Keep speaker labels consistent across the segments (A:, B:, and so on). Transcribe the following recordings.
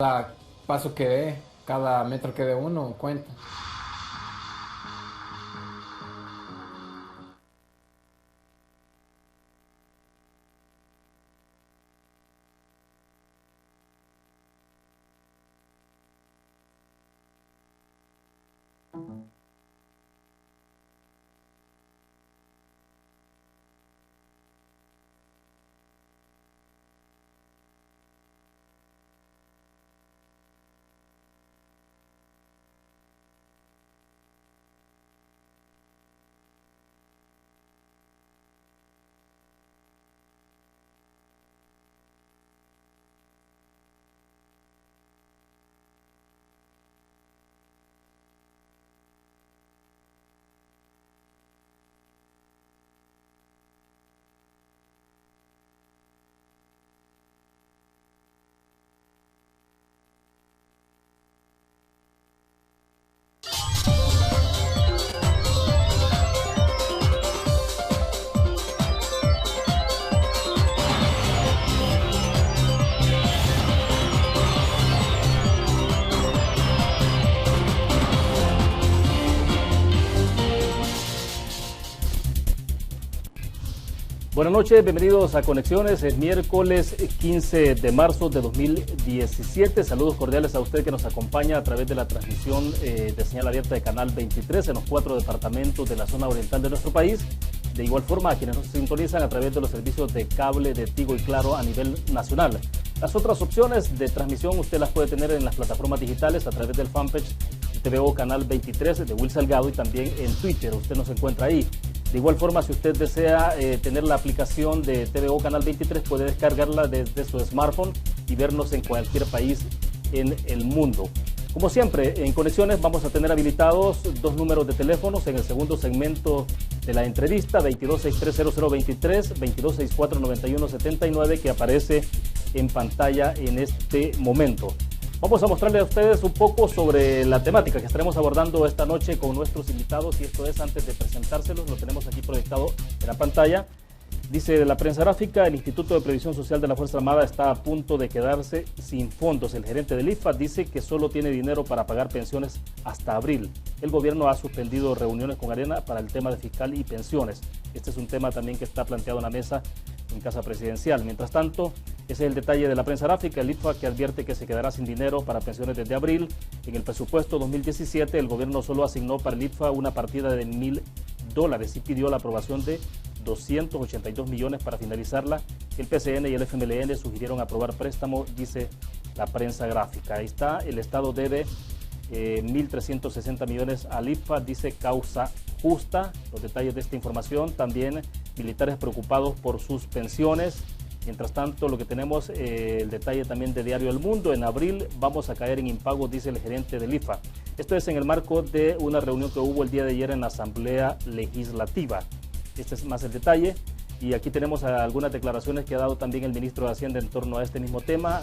A: Cada paso que dé, cada metro que dé uno cuenta.
B: Buenas noches, bienvenidos a Conexiones, es miércoles 15 de marzo de 2017. Saludos cordiales a usted que nos acompaña a través de la transmisión de señal abierta de Canal 23 en los 4 departamentos de la zona oriental de nuestro país. De igual forma a quienes nos sintonizan a través de los servicios de cable de Tigo y Claro a nivel nacional. Las otras opciones de transmisión usted las puede tener en las plataformas digitales a través del fanpage TVO Canal 23 de Will Salgado y también en Twitter, usted nos encuentra ahí. De igual forma, si usted desea tener la aplicación de TVO Canal 23, puede descargarla desde su smartphone y vernos en cualquier país en el mundo. Como siempre, en Conexiones vamos a tener habilitados dos números de teléfonos en el segundo segmento de la entrevista, 22630023, 22649179, que aparece en pantalla en este momento. Vamos a mostrarles a ustedes un poco sobre la temática que estaremos abordando esta noche con nuestros invitados, y esto es, antes de presentárselos, lo tenemos aquí proyectado en la pantalla. Dice la prensa gráfica: el Instituto de Previsión Social de la Fuerza Armada está a punto de quedarse sin fondos. El gerente del IFA dice que solo tiene dinero para pagar pensiones hasta abril. El gobierno ha suspendido reuniones con Arena para el tema de fiscal y pensiones. Este es un tema también que está planteado en la mesa en Casa Presidencial. Mientras tanto, ese es el detalle de la prensa gráfica. El IFA, que advierte que se quedará sin dinero para pensiones desde abril. En el presupuesto 2017, el gobierno solo asignó para el IFA una partida de $1.000 y pidió la aprobación de 282 millones para finalizarla. El PCN y el FMLN sugirieron aprobar préstamo, dice la prensa gráfica. Ahí está, el Estado debe 1.360 millones al IFA, dice Causa Justa. Los detalles de esta información, también militares preocupados por sus pensiones. Mientras tanto, lo que tenemos, el detalle también de Diario El Mundo: en abril vamos a caer en impagos, dice el gerente del IFA. Esto es en el marco de una reunión que hubo el día de ayer en la Asamblea Legislativa. Este es más el detalle, y aquí tenemos algunas declaraciones que ha dado también el ministro de Hacienda en torno a este mismo tema.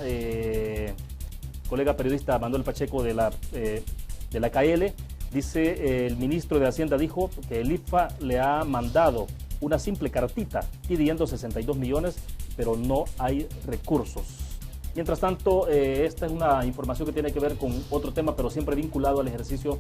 B: Colega periodista Manuel Pacheco de la KL, dice, el ministro de Hacienda dijo que el IFA le ha mandado una simple cartita pidiendo 62 millones, pero no hay recursos. Mientras tanto, esta es una información que tiene que ver con otro tema, pero siempre vinculado al ejercicio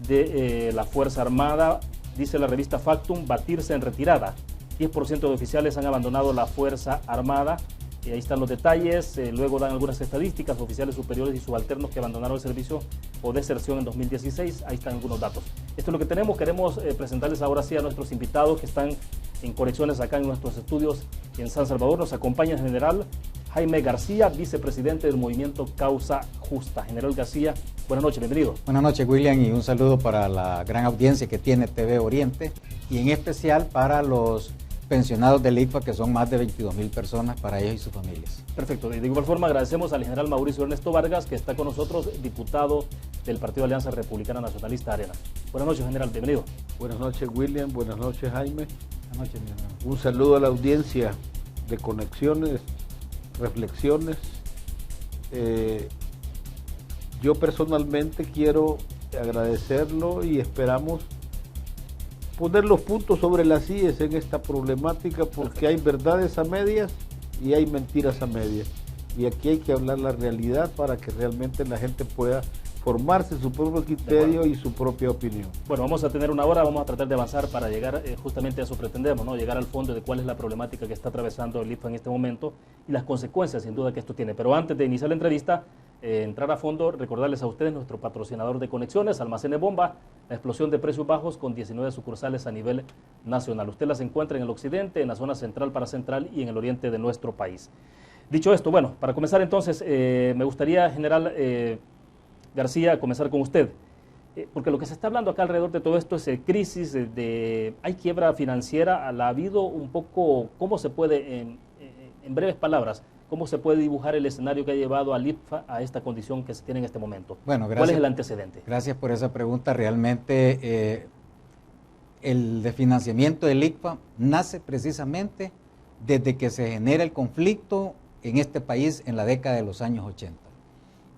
B: de la Fuerza Armada. Dice la revista Factum: batirse en retirada. 10% de oficiales han abandonado la Fuerza Armada. Ahí están los detalles. Luego dan algunas estadísticas: oficiales superiores y subalternos que abandonaron el servicio o deserción en 2016. Ahí están algunos datos. Esto es lo que tenemos. Queremos presentarles ahora sí a nuestros invitados que están en Conexiones acá en nuestros estudios en San Salvador. Nos acompaña el general Jaime García, vicepresidente del movimiento Causa Justa. General García, buenas noches, bienvenido.
C: Buenas noches, William, y un saludo para la gran audiencia que tiene TV Oriente, y en especial para los pensionados del IFA, que son más de 22,000 personas, para ellos y sus familias.
B: Perfecto. De igual forma, agradecemos al general Mauricio Ernesto Vargas, que está con nosotros, diputado del Partido Alianza Republicana Nacionalista Arena. Buenas noches, general, bienvenido.
D: Buenas noches, William. Buenas noches, Jaime.
C: Buenas noches, mi hermano.
D: Un saludo a la audiencia de Conexiones, Reflexiones. Yo personalmente quiero agradecerlo, y esperamos poner los puntos sobre las íes en esta problemática, porque hay verdades a medias y hay mentiras a medias. Y aquí hay que hablar la realidad para que realmente la gente pueda formarse su propio criterio y su propia opinión.
B: Bueno, vamos a tener una hora, vamos a tratar de avanzar para llegar, justamente a eso pretendemos, ¿no? Llegar al fondo de cuál es la problemática que está atravesando el IFA en este momento y las consecuencias, sin duda, que esto tiene. Pero antes de iniciar la entrevista, entrar a fondo, recordarles a ustedes nuestro patrocinador de conexiones, Almacenes Bomba, la explosión de precios bajos con 19 sucursales a nivel nacional. Usted las encuentra en el occidente, en la zona central para central y en el oriente de nuestro país. Dicho esto, bueno, para comenzar entonces, me gustaría, general García, comenzar con usted, porque lo que se está hablando acá alrededor de todo esto es crisis, hay quiebra financiera, ¿ha habido un poco, cómo se puede, en breves palabras, cómo se puede dibujar el escenario que ha llevado al IFA a esta condición que se tiene en este momento?
C: Bueno, gracias.
B: ¿Cuál es el antecedente?
C: Gracias por esa pregunta. Realmente el desfinanciamiento del ICFA nace precisamente desde que se genera el conflicto en este país en la década de los años 80.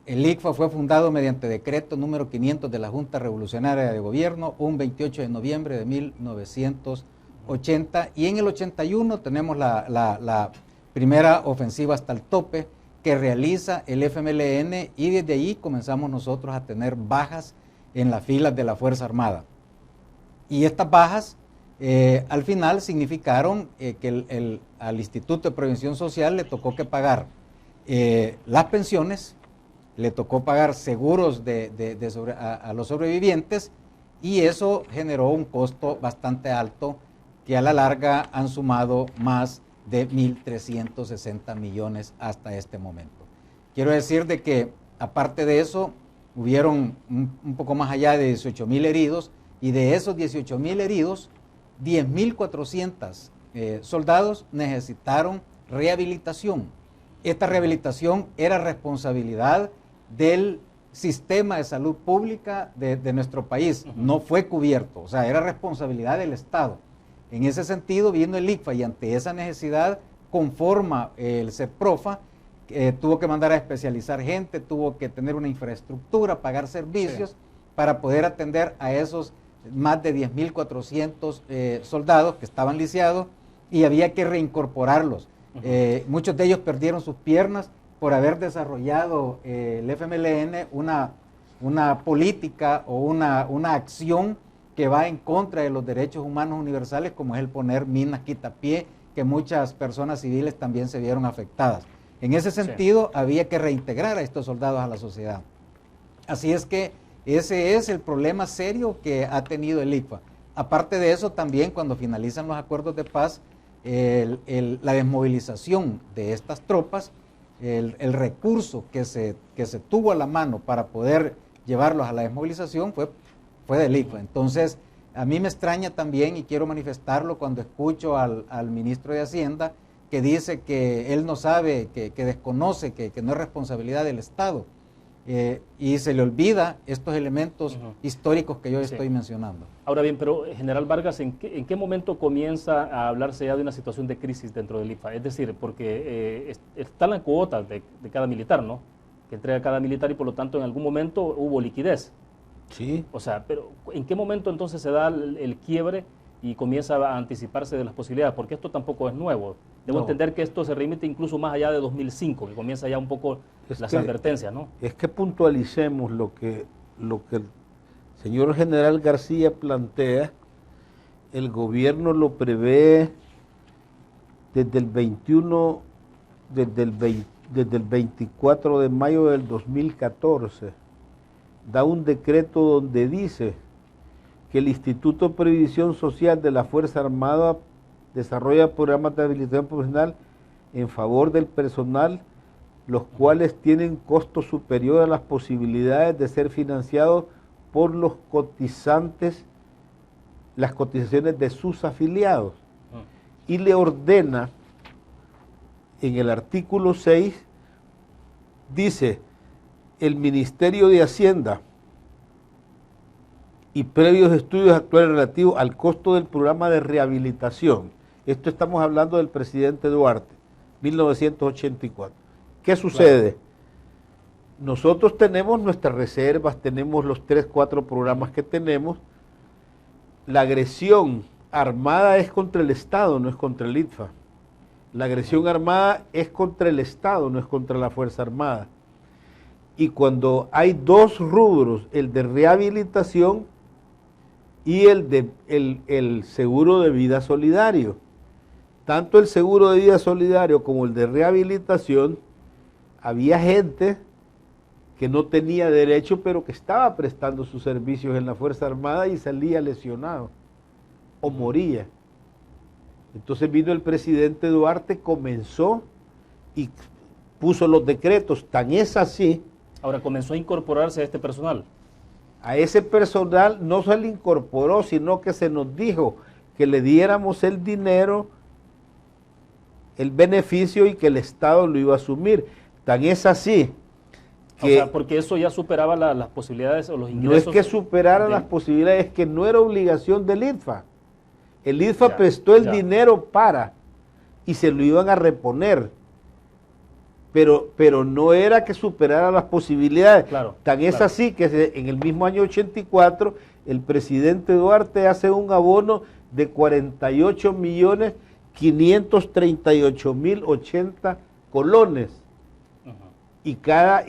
C: El ICFA fue fundado mediante decreto número 500 de la Junta Revolucionaria de Gobierno, un 28 de noviembre de 1980, y en el 81 tenemos la primera ofensiva hasta el tope que realiza el FMLN, y desde ahí comenzamos nosotros a tener bajas en las filas de la Fuerza Armada. Y estas bajas al final significaron que al Instituto de Previsión Social le tocó que pagar las pensiones, le tocó pagar seguros a los sobrevivientes, y eso generó un costo bastante alto que a la larga han sumado más de 1.360 millones hasta este momento. Quiero decir de que aparte de eso hubieron un poco más allá de 18.000 heridos, y de esos 18.000 heridos, 10.400 soldados necesitaron rehabilitación. Esta rehabilitación era responsabilidad del sistema de salud pública de nuestro país, no fue cubierto, o sea, era responsabilidad del Estado. En ese sentido vino el ICFA, y ante esa necesidad conforma el CEPROFA, tuvo que mandar a especializar gente, tuvo que tener una infraestructura, pagar servicios para poder atender a esos más de 10.400 soldados que estaban lisiados, y había que reincorporarlos. Muchos de ellos perdieron sus piernas por haber desarrollado el FMLN una política o una acción que va en contra de los derechos humanos universales, como es el poner minas quitapié, que muchas personas civiles también se vieron afectadas. En ese sentido, había que reintegrar a estos soldados a la sociedad. Así es que ese es el problema serio que ha tenido el ICFA. Aparte de eso, también cuando finalizan los acuerdos de paz, la desmovilización de estas tropas, el recurso que se tuvo a la mano para poder llevarlos a la desmovilización fue del ICFA. Entonces, a mí me extraña también, y quiero manifestarlo, cuando escucho al ministro de Hacienda que dice que él no sabe, que desconoce, que no es responsabilidad del Estado. Y se le olvida estos elementos históricos que yo estoy mencionando.
B: Ahora bien, pero General Vargas, ¿en qué momento comienza a hablarse ya de una situación de crisis dentro del IFA? Es decir, porque está la cuota de cada militar, ¿no? Que entrega cada militar, y por lo tanto en algún momento hubo liquidez.
D: Sí.
B: O sea, pero ¿en qué momento entonces se da el quiebre y comienza a anticiparse de las posibilidades? Porque esto tampoco es nuevo. Debo entender que esto se remite incluso más allá de 2005, que comienza ya un poco las advertencias, ¿no?
D: Es que puntualicemos lo que el señor general García plantea. El gobierno lo prevé desde el 24 de mayo del 2014. Da un decreto donde dice que el Instituto de Previsión Social de la Fuerza Armada desarrolla programas de habilitación profesional en favor del personal, los cuales tienen costo superior a las posibilidades de ser financiados por los cotizantes, las cotizaciones de sus afiliados. Y le ordena, en el artículo 6, dice: el Ministerio de Hacienda, y previos estudios actuales relativos al costo del programa de rehabilitación. Esto estamos hablando del presidente Duarte, 1984. ¿Qué sucede? Claro. Nosotros tenemos nuestras reservas, tenemos los 3, 4 programas que tenemos. La agresión armada es contra el Estado, no es contra el ITFA. La agresión armada es contra el Estado, no es contra la Fuerza Armada. Y cuando hay dos rubros, el de rehabilitación y el seguro de vida solidario. Tanto el seguro de vida solidario como el de rehabilitación, había gente que no tenía derecho, pero que estaba prestando sus servicios en la Fuerza Armada y salía lesionado o moría. Entonces vino el presidente Duarte, comenzó y puso los decretos, tan es así.
B: Ahora comenzó a incorporarse a este personal.
D: A ese personal no se le incorporó, sino que se nos dijo que le diéramos el dinero, el beneficio y que el Estado lo iba a asumir. Tan es así que...
B: O sea, porque eso ya superaba las posibilidades o los ingresos.
D: No es que superara las posibilidades, es que no era obligación del IDFA. El IDFA prestó el dinero y se lo iban a reponer. Pero no era que superara las posibilidades.
B: Claro,
D: Tan es así que en el mismo año 84 el presidente Duarte hace un abono de 48.538.080 colones. Y cada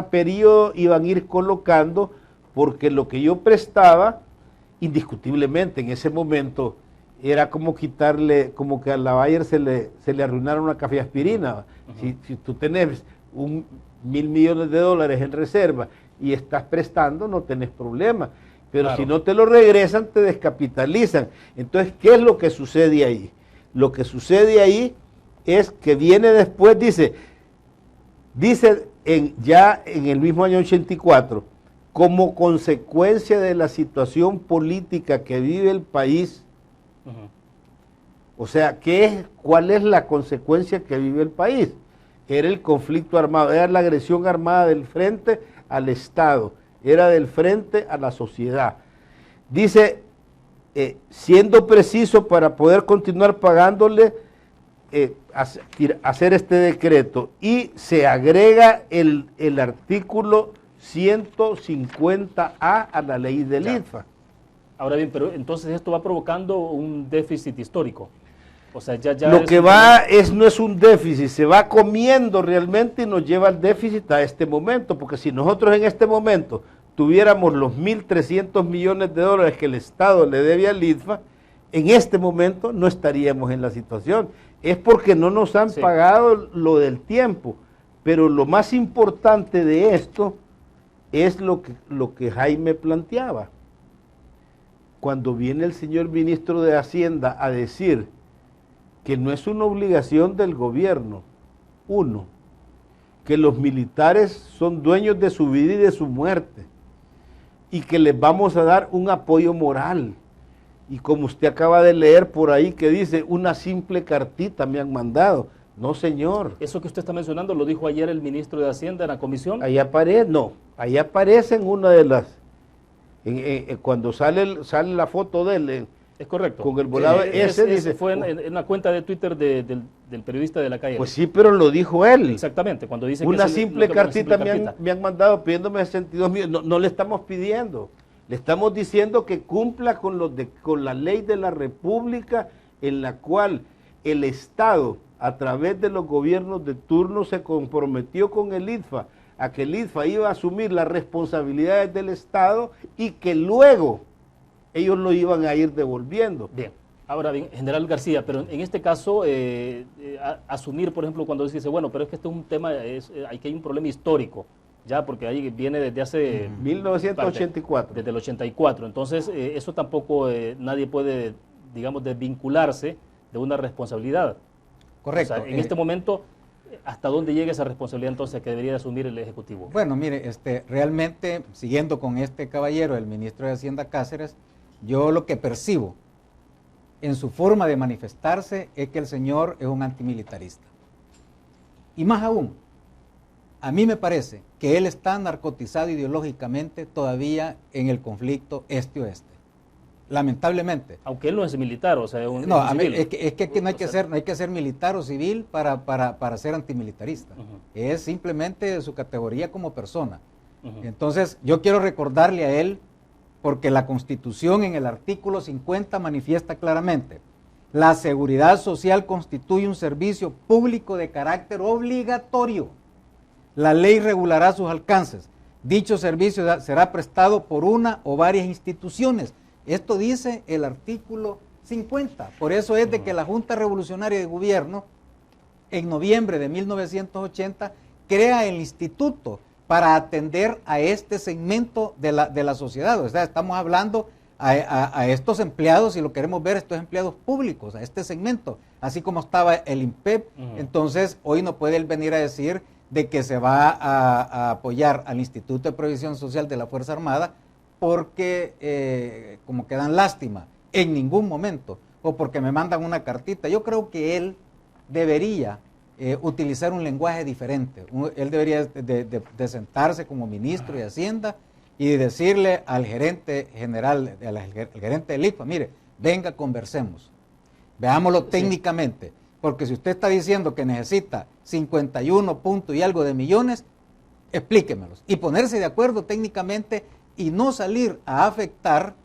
D: periodo iban a ir colocando, porque lo que yo prestaba, indiscutiblemente en ese momento, era como quitarle, como que a la Bayer se le arruinara una café aspirina. Si tú tenés $1.000 millones en reserva y estás prestando, no tenés problema. Pero si no te lo regresan, te descapitalizan. Entonces, ¿qué es lo que sucede ahí? Lo que sucede ahí es que viene después, dice ya en el mismo año 84, como consecuencia de la situación política que vive el país. O sea, ¿cuál es la consecuencia que vive el país? Era el conflicto armado, era la agresión armada del frente al Estado, era del frente a la sociedad. Dice, siendo preciso para poder continuar pagándole, hacer este decreto, y se agrega el artículo 150A a la ley del IDFA.
B: Ahora bien, pero entonces esto va provocando un déficit histórico. O sea, ya
D: lo que no es un déficit, se va comiendo realmente y nos lleva al déficit a este momento, porque si nosotros en este momento tuviéramos los 1.300 millones de dólares que el Estado le debe al IDFA, en este momento no estaríamos en la situación. Es porque no nos han pagado lo del tiempo, pero lo más importante de esto es lo que Jaime planteaba. Cuando viene el señor ministro de Hacienda a decir que no es una obligación del gobierno, que los militares son dueños de su vida y de su muerte, y que les vamos a dar un apoyo moral, y como usted acaba de leer por ahí que dice, una simple cartita me han mandado. No, señor.
B: Eso que usted está mencionando lo dijo ayer el ministro de Hacienda en la comisión.
D: Ahí aparece en una de las... cuando sale la foto de él,
B: es correcto,
D: con el volado dice,
B: fue en una cuenta de Twitter del periodista de La Calle.
D: Pues sí, pero lo dijo él.
B: Exactamente, cuando dice
D: una
B: que
D: simple cartita me han mandado pidiéndome 62 millones. No le estamos pidiendo, le estamos diciendo que cumpla con la ley de la República, en la cual el Estado, a través de los gobiernos de turno, se comprometió con el IDFA a que el IDFA iba a asumir las responsabilidades del Estado y que luego ellos lo iban a ir devolviendo.
B: Bien, ahora bien, general García, pero en este caso, asumir, por ejemplo, cuando dice, bueno, pero es que este es un tema, aquí hay un problema histórico, ya, porque ahí viene desde hace...
D: 1984.
B: Desde el 84, entonces eso tampoco nadie puede, digamos, desvincularse de una responsabilidad.
C: Correcto.
B: O sea, en este momento, ¿hasta dónde llega esa responsabilidad entonces que debería asumir el Ejecutivo?
C: Bueno, mire, realmente, siguiendo con este caballero, el ministro de Hacienda Cáceres, yo lo que percibo en su forma de manifestarse es que el señor es un antimilitarista. Y más aún, a mí me parece que él está narcotizado ideológicamente todavía en el conflicto este-oeste. Lamentablemente.
B: Aunque él no es militar, o sea, es un
C: no, a mí,
B: civil.
C: es que no hay que ser militar o civil para ser antimilitarista. Es simplemente su categoría como persona. Entonces, yo quiero recordarle a él, porque la Constitución en el artículo 50 manifiesta claramente La seguridad social constituye un servicio público de carácter obligatorio. La ley regulará sus alcances. Dicho servicio será prestado por una o varias instituciones. Esto dice el artículo 50. Por eso es de que la Junta Revolucionaria de Gobierno, en noviembre de 1980, crea el instituto para atender a este segmento de la sociedad. O sea, estamos hablando a estos empleados, si lo queremos ver, estos empleados públicos, a este segmento, así como estaba el INPEP. Entonces, hoy no puede él venir a decir de que se va a apoyar al Instituto de Previsión Social de la Fuerza Armada porque como que dan lástima, en ningún momento, o porque me mandan una cartita. Yo creo que él debería utilizar un lenguaje diferente. Él debería de sentarse como ministro de Hacienda y decirle al gerente general, al gerente del IFA, mire, venga, conversemos, veámoslo técnicamente, porque si usted está diciendo que necesita 51 puntos y algo de millones, explíquemelos, y ponerse de acuerdo técnicamente y no salir a afectar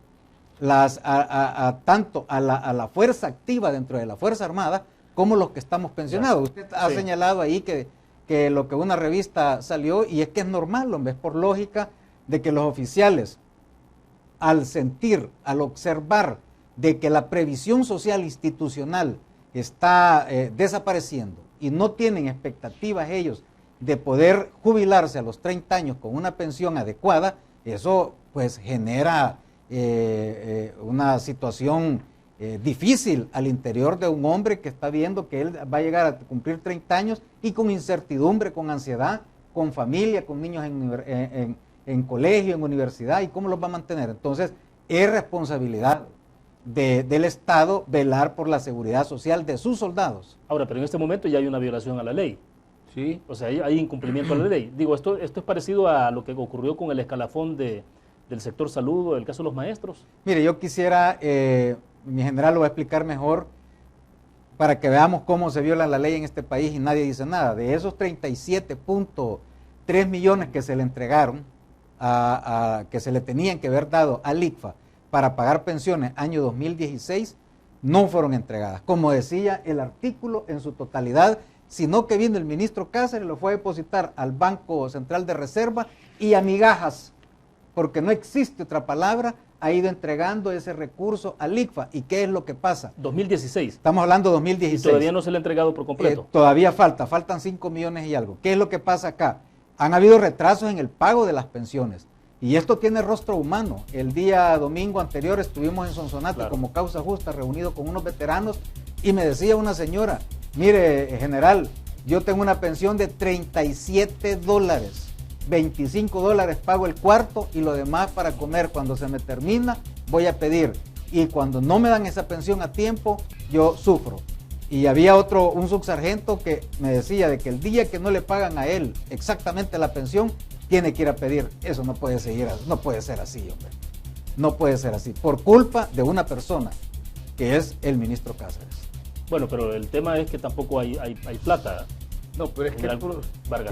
C: tanto a la fuerza activa dentro de la Fuerza Armada como los que estamos pensionados. Usted ha señalado ahí que lo que una revista salió, y es que es normal, hombre, es por lógica de que los oficiales, al sentir, al observar de que la previsión social institucional está desapareciendo y no tienen expectativas ellos de poder jubilarse a los 30 años con una pensión adecuada, eso pues genera una situación difícil al interior de un hombre que está viendo que él va a llegar a cumplir 30 años y con incertidumbre, con ansiedad, con familia, con niños en colegio, en universidad, y cómo los va a mantener. Entonces, es responsabilidad del Estado velar por la seguridad social de sus soldados.
B: Ahora, pero en este momento ya hay una violación a la ley.
D: Sí.
B: O sea, hay incumplimiento a la ley. Digo, esto es parecido a lo que ocurrió con el escalafón del sector salud, el caso de los maestros.
C: Mire, yo quisiera, mi general lo va a explicar mejor, para que veamos cómo se viola la ley en este país y nadie dice nada. De esos 37.3 millones que se le entregaron, que se le tenían que haber dado al ICFA para pagar pensiones año 2016, no fueron entregadas. Como decía el artículo en su totalidad, sino que vino el ministro Cáceres, lo fue a depositar al Banco Central de Reserva y a migajas, porque no existe otra palabra, ha ido entregando ese recurso al ICFA. ¿Y qué es lo que pasa?
B: 2016.
C: Estamos hablando de 2016.
B: ¿Y todavía no se le ha entregado por completo?
C: Todavía faltan 5 millones y algo. ¿Qué es lo que pasa acá? Han habido retrasos en el pago de las pensiones. Y esto tiene rostro humano. El día domingo anterior estuvimos en Sonsonate como Causa Justa, reunido con unos veteranos, y me decía una señora, mire, general, yo tengo una pensión de $37, 25 dólares pago el cuarto y lo demás para comer. Cuando se me termina, voy a pedir. Y cuando no me dan esa pensión a tiempo, yo sufro. Y había un subsargento que me decía de que el día que no le pagan a él exactamente la pensión, tiene que ir a pedir. Eso no puede ser así, hombre. No puede ser así. Por culpa de una persona, que es el ministro Cáceres.
B: Bueno, pero el tema es que tampoco hay plata.
D: No, pero es que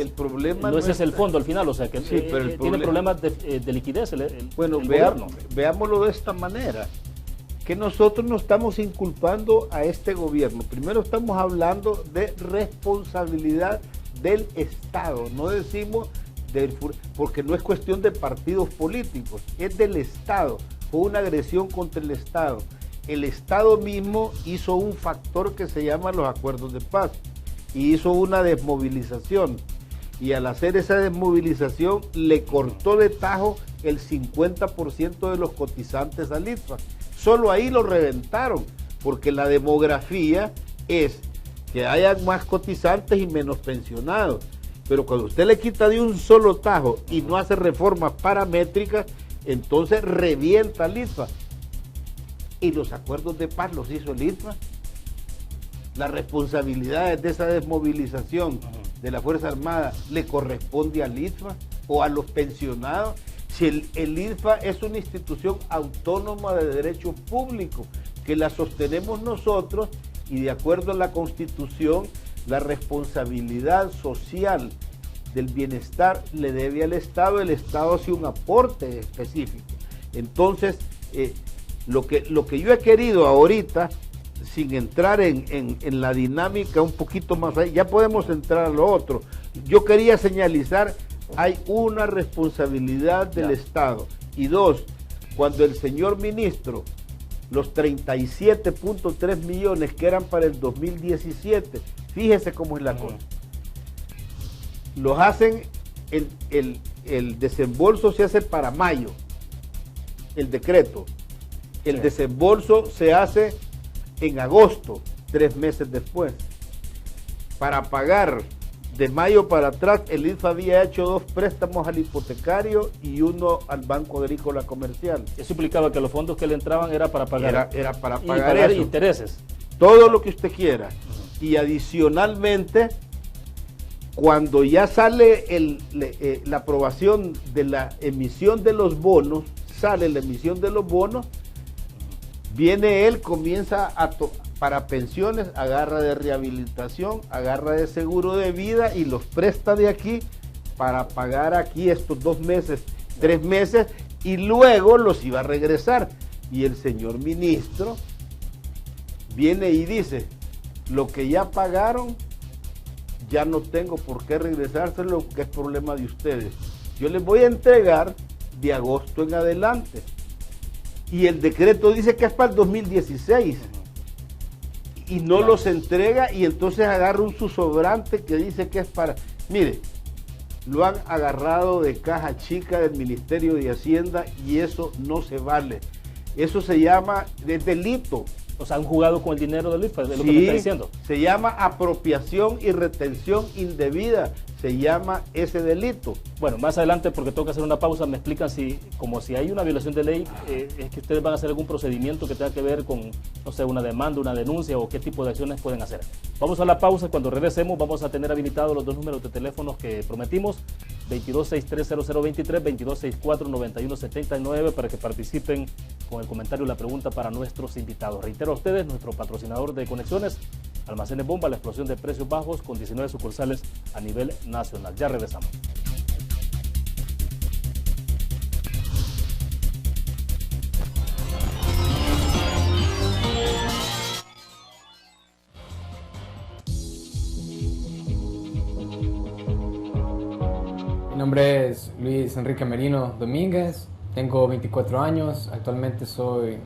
D: el problema
B: no ese es el fondo al final, o sea que
D: sí, pero
B: tiene problemas de liquidez
D: bueno,
B: el gobierno.
D: Veámoslo de esta manera, que nosotros no estamos inculpando a este gobierno. Primero estamos hablando de responsabilidad del Estado, no decimos porque no es cuestión de partidos políticos, es del Estado, fue una agresión contra el Estado. El Estado mismo hizo un factor que se llama los acuerdos de paz y hizo una desmovilización, y al hacer esa desmovilización le cortó de tajo el 50% de los cotizantes al IFA. Solo ahí lo reventaron, porque la demografía es que haya más cotizantes y menos pensionados. Pero cuando usted le quita de un solo tajo y no hace reformas paramétricas, entonces revienta el IFA. Y los acuerdos de paz los hizo el IFA. Las responsabilidades de esa desmovilización de la Fuerza Armada le corresponde al IFA o a los pensionados. Si el IFA es una institución autónoma de derecho público que la sostenemos nosotros, y de acuerdo a la Constitución, la responsabilidad social del bienestar le debe al Estado. El Estado hace un aporte específico. Entonces, lo que yo he querido ahorita sin entrar en la dinámica un poquito más ahí, ya podemos entrar a lo otro. Yo quería señalizar, hay una responsabilidad del Estado. Y dos, cuando el señor ministro, los 37.3 millones que eran para el 2017, fíjese cómo es la cosa. Los hacen, el desembolso se hace para mayo, el decreto. El desembolso se hace en agosto, 3 meses después. Para pagar de mayo para atrás, el INFA había hecho 2 préstamos al hipotecario y 1 al Banco Agrícola Comercial.
B: Eso implicaba que los fondos que le entraban era para pagar,
D: era para
B: y
D: pagar
B: pagar
D: eso.
B: intereses.
D: Todo lo que usted quiera. Y adicionalmente, cuando ya sale la aprobación de la emisión de los bonos, sale la emisión de los bonos, viene él, comienza para pensiones, agarra de rehabilitación, agarra de seguro de vida y los presta de aquí para pagar aquí estos 2 meses, 3 meses, y luego los iba a regresar. Y el señor ministro viene y dice, lo que ya pagaron, ya no tengo por qué regresárselo, que es problema de ustedes. Yo les voy a entregar de agosto en adelante. Y el decreto dice que es para el 2016. Y no los entrega, y entonces agarra un subsobrante que dice que es para... Mire, lo han agarrado de caja chica del Ministerio de Hacienda y eso no se vale. Eso se llama de delito.
B: O sea, han jugado con el dinero del IFA, es lo que me
D: Sí,
B: está diciendo.
D: se llama apropiación y retención indebida, se llama ese delito.
B: Bueno, más adelante, porque tengo que hacer una pausa, me explican si, como si hay una violación de ley, es que ustedes van a hacer algún procedimiento que tenga que ver con, no sé, una demanda, una denuncia o qué tipo de acciones pueden hacer. Vamos a la pausa, cuando regresemos vamos a tener habilitados los 2 números de teléfonos que prometimos, 22630023, 22649179, para que participen con el comentario y la pregunta para nuestros invitados. Reitero a ustedes, nuestro patrocinador de conexiones, Almacenes Bomba, la explosión de precios bajos con 19 sucursales a nivel nacional. Ya regresamos.
A: Mi nombre es Luis Enrique Merino Domínguez, tengo 24 años, actualmente soy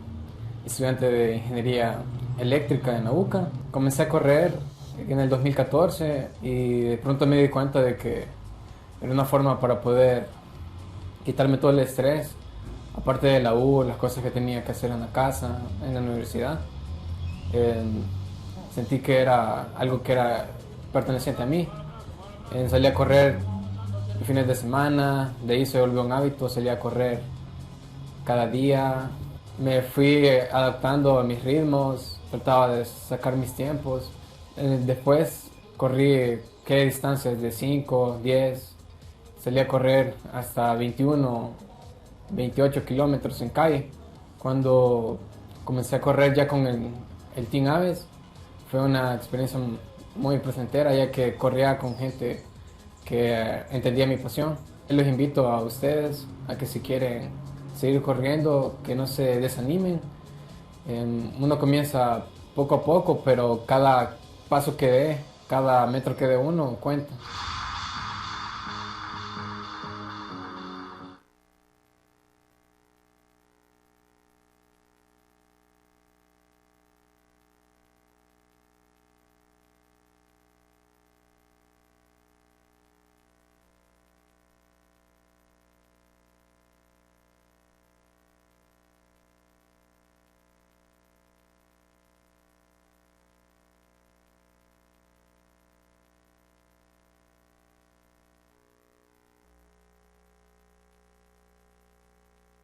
A: estudiante de Ingeniería Eléctrica en la UCA. Comencé a correr en el 2014 y de pronto me di cuenta de que era una forma para poder quitarme todo el estrés, aparte de la U, las cosas que tenía que hacer en la casa, en la universidad. Sentí que era algo que era perteneciente a mí. Salí a correr fines de semana, de ahí se volvió un hábito, salí a correr cada día. Me fui adaptando a mis ritmos, trataba de sacar mis tiempos. Después corrí distancias de 5, 10, salí a correr hasta 21, 28 kilómetros en calle. Cuando comencé a correr ya con el Team Aves, fue una experiencia muy placentera, ya que corría con gente que entendía mi pasión. Los invito a ustedes a que si quieren seguir corriendo, que no se desanimen. Uno comienza poco a poco, pero cada paso que dé, cada metro que dé uno cuenta.